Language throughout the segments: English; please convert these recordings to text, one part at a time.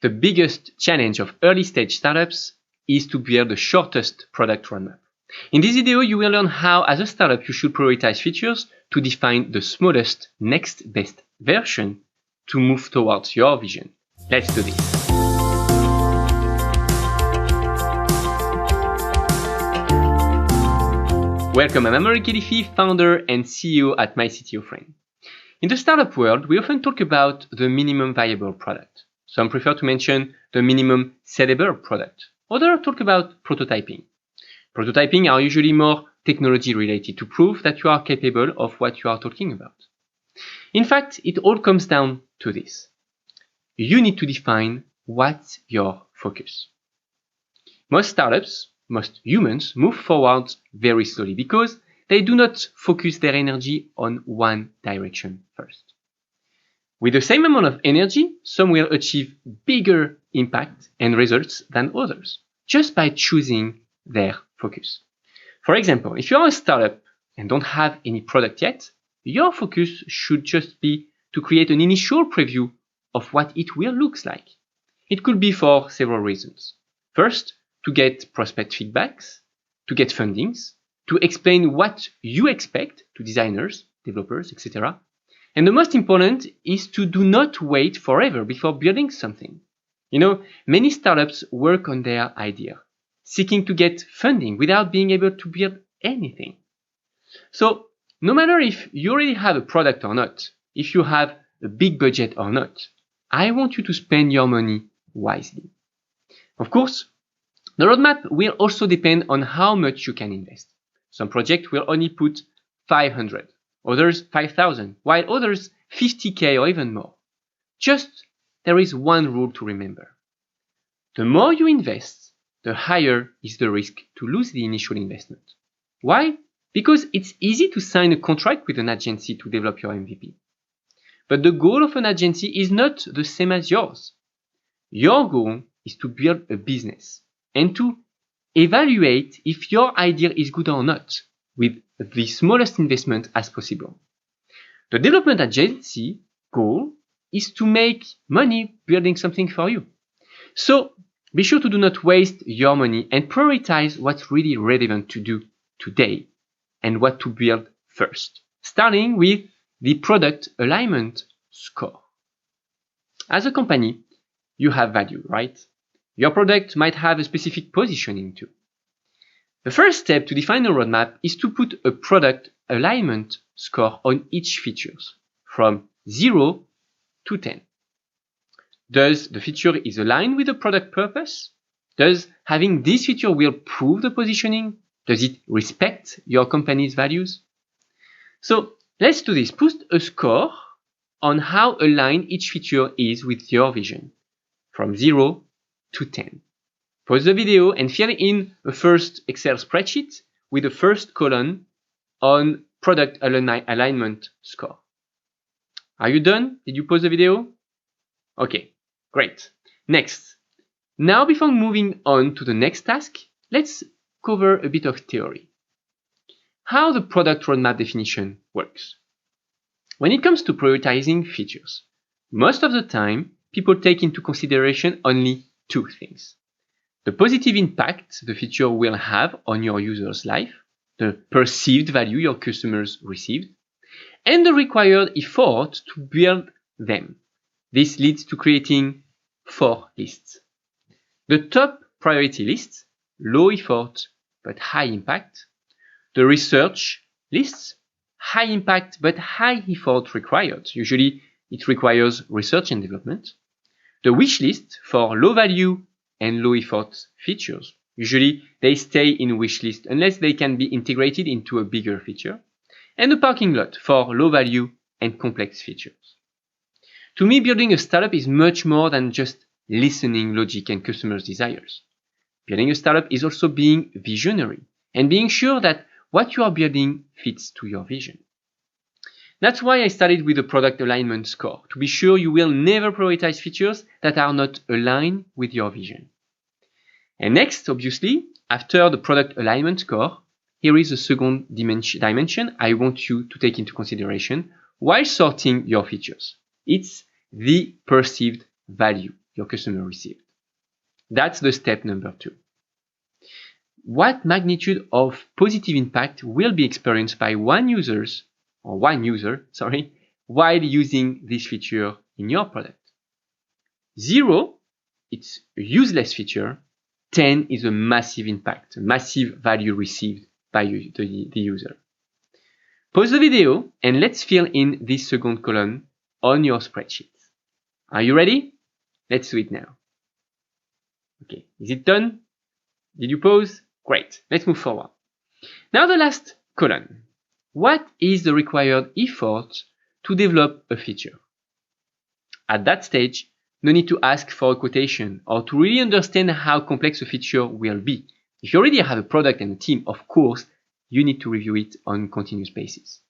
the biggest challenge of early stage startups is to build the shortest product roadmap. In this video, you will learn how, as a startup, you should prioritize features to define the smallest next best version to move towards your vision. Let's do this. Welcome, I'm Amaury Khelify, founder and CEO at MyCTOFriend. In the startup world, we often talk about the minimum viable product. Some prefer to mention the minimum sellable product. Others talk about prototyping. Prototyping are usually more technology related to prove that you are capable of what you are talking about. In fact, it all comes down to this. You need to define what's your focus. Most startups, most humans move forward very slowly because they do not focus their energy on one direction first. With the same amount of energy, some will achieve bigger impact and results than others, just by choosing their focus. For example, if you are a startup and don't have any product yet, your focus should just be to create an initial preview of what it will look like. It could be for several reasons. First, to get prospect feedbacks, to get fundings, to explain what you expect to designers, developers, etc. And the most important is to do not wait forever before building something. You know, many startups work on their idea, seeking to get funding without being able to build anything. So, no matter if you already have a product or not, if you have a big budget or not, I want you to spend your money wisely. Of course, the roadmap will also depend on how much you can invest. Some projects will only put 500, others 5,000, while others 50K or even more. Just there is one rule to remember. The more you invest, the higher is the risk to lose the initial investment. Why? Because it's easy to sign a contract with an agency to develop your MVP. But the goal of an agency is not the same as yours. Your goal is to build a business and to evaluate if your idea is good or not with the smallest investment as possible. The development agency goal is to make money building something for you. So be sure to do not waste your money and prioritize what's really relevant to do today and what to build first, starting with the product alignment score. As a company, you have value, right? Your product might have a specific positioning too. The first step to define a roadmap is to put a product alignment score on each feature, from 0 to 10. Does the feature is aligned with the product purpose? Does having this feature will prove the positioning? Does it respect your company's values? So let's do this. Put a score on how aligned each feature is with your vision, from 0 to 10. Pause the video and fill in a first Excel spreadsheet with the first column on product alignment score. Are you done? Did you pause the video? Okay, great. Next. Now, before moving on to the next task, let's cover a bit of theory. How the product roadmap definition works. When it comes to prioritizing features, most of the time, people take into consideration only two things. The positive impact the feature will have on your user's life, the perceived value your customers received, and the required effort to build them. This leads to creating 4 lists. The top priority list, low effort but high impact. The research lists, high impact but high effort required. Usually it requires research and development. The wish list for low value and low effort features. Usually they stay in wish list unless they can be integrated into a bigger feature. And the parking lot for low value and complex features. To me, building a startup is much more than just listening logic and customers' desires. Building a startup is also being visionary and being sure that what you are building fits to your vision. That's why I started with a product alignment score, to be sure you will never prioritize features that are not aligned with your vision. And next, obviously, after the product alignment score, here is a second dimension I want you to take into consideration while sorting your features. It's the perceived value your customer received. That's the step number 2. What magnitude of positive impact will be experienced by one user, while using this feature in your product? 0, it's a useless feature. 10 is a massive impact, a massive value received by the user. Pause the video and let's fill in this second column on your spreadsheet. Are you ready? Let's do it now. Okay, is it done? Did you pause? Great, let's move forward. Now the last column. What is the required effort to develop a feature? At that stage, no need to ask for a quotation or to really understand how complex a feature will be. If you already have a product and a team, of course, you need to review it on a continuous basis.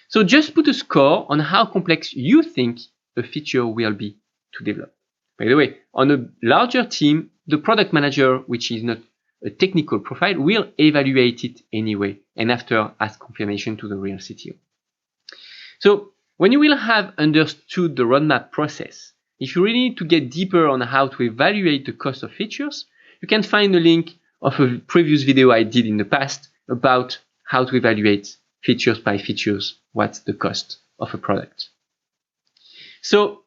So just put a score on how complex you think a feature will be to develop. By the way, on a larger team, the product manager, which is not a technical profile, will evaluate it anyway and after ask confirmation to the real CTO. So when you will have understood the roadmap process, if you really need to get deeper on how to evaluate the cost of features, you can find a link of a previous video I did in the past about how to evaluate features by features, what's the cost of a product. So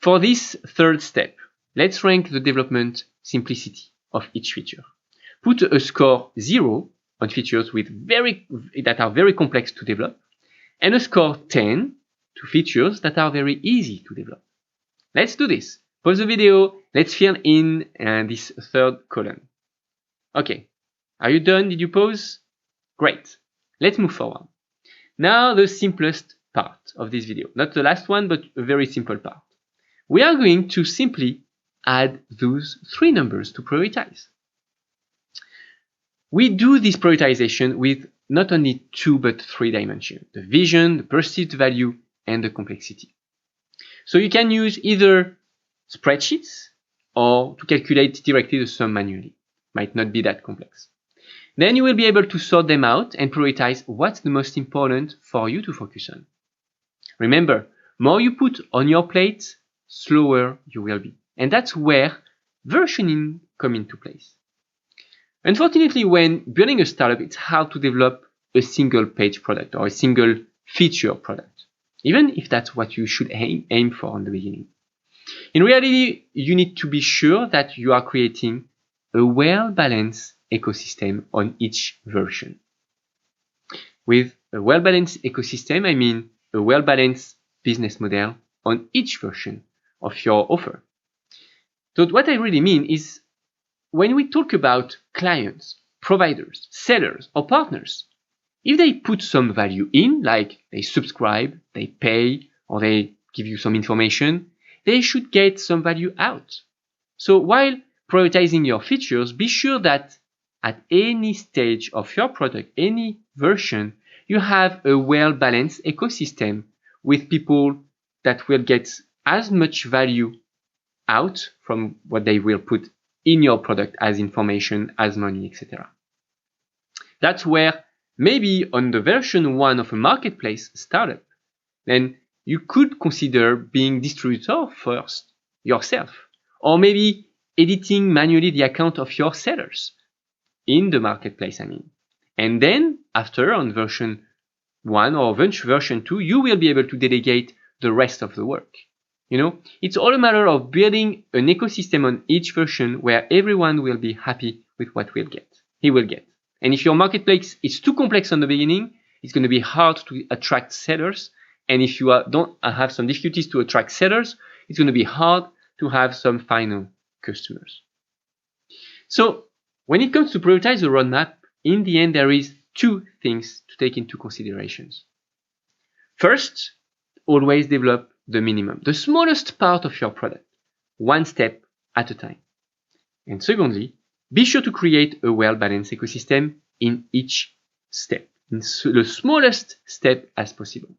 for this third step, let's rank the development simplicity of each feature. Put a score 0 on features that are very complex to develop, and a score 10 to features that are very easy to develop. Let's do this. Pause the video. Let's fill in this third column. Okay. Are you done? Did you pause? Great. Let's move forward. Now the simplest part of this video. Not the last one, but a very simple part. We are going to simply add those 3 numbers to prioritize. We do this prioritization with not only 2 but 3 dimensions: the vision, the perceived value, and the complexity. So you can use either spreadsheets or to calculate directly the sum manually. Might not be that complex. Then you will be able to sort them out and prioritize what's the most important for you to focus on. Remember, more you put on your plate, slower you will be. And that's where versioning comes into place. Unfortunately, when building a startup, it's hard to develop a single page product or a single feature product, even if that's what you should aim for in the beginning. In reality, you need to be sure that you are creating a well-balanced ecosystem on each version. With a well-balanced ecosystem, I mean a well-balanced business model on each version of your offer. So what I really mean is when we talk about clients, providers, sellers, or partners, if they put some value in, like they subscribe, they pay, or they give you some information, they should get some value out. So while prioritizing your features, be sure that at any stage of your product, any version, you have a well-balanced ecosystem with people that will get as much value out from what they will put in your product as information, as money, etc. That's where maybe on the version 1 of a marketplace startup, then you could consider being distributor first yourself, or maybe editing manually the account of your sellers in the marketplace, And then after on version 1 or version 2, you will be able to delegate the rest of the work. It's all a matter of building an ecosystem on each version where everyone will be happy with what he will get. And if your marketplace is too complex on the beginning, it's going to be hard to attract sellers. And if you don't have some difficulties to attract sellers, it's going to be hard to have some final customers. So when it comes to prioritize the roadmap, in the end, there is 2 things to take into considerations. First, always develop the minimum, the smallest part of your product, 1 step at a time. And secondly, be sure to create a well-balanced ecosystem in each step, in the smallest step as possible.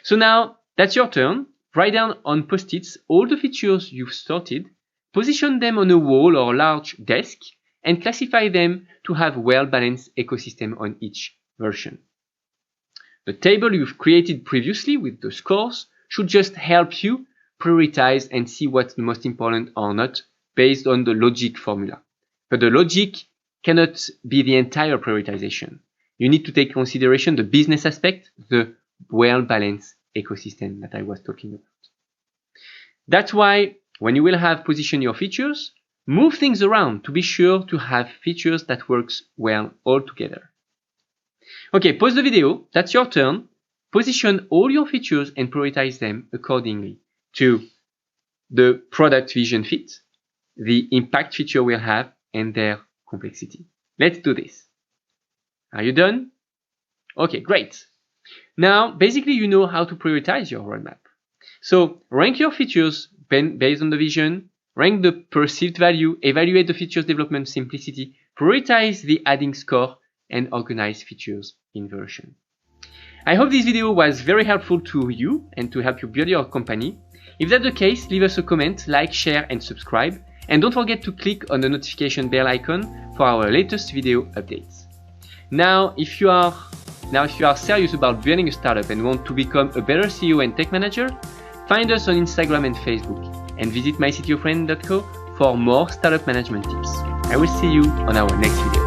So now that's your turn. Write down on Post-its all the features you've sorted, position them on a wall or large desk, and classify them to have a well-balanced ecosystem on each version. The table you've created previously with the scores should just help you prioritize and see what's the most important or not based on the logic formula. But the logic cannot be the entire prioritization. You need to take consideration the business aspect, the well-balanced ecosystem that I was talking about. That's why when you will have position your features, move things around to be sure to have features that works well all together. Okay, pause the video. That's your turn. Position all your features and prioritize them accordingly to the product vision fit, the impact feature will have, and their complexity. Let's do this. Are you done? Okay, great. Now, basically, you know how to prioritize your roadmap. So rank your features based on the vision, rank the perceived value, evaluate the features development simplicity, prioritize the adding score, and organize features in version. I hope this video was very helpful to you and to help you build your company. If that's the case, leave us a comment, like, share, and subscribe. And don't forget to click on the notification bell icon for our latest video updates. Now, if you are serious about building a startup and want to become a better CEO and tech manager, find us on Instagram and Facebook, and visit myctofriend.co for more startup management tips. I will see you on our next video.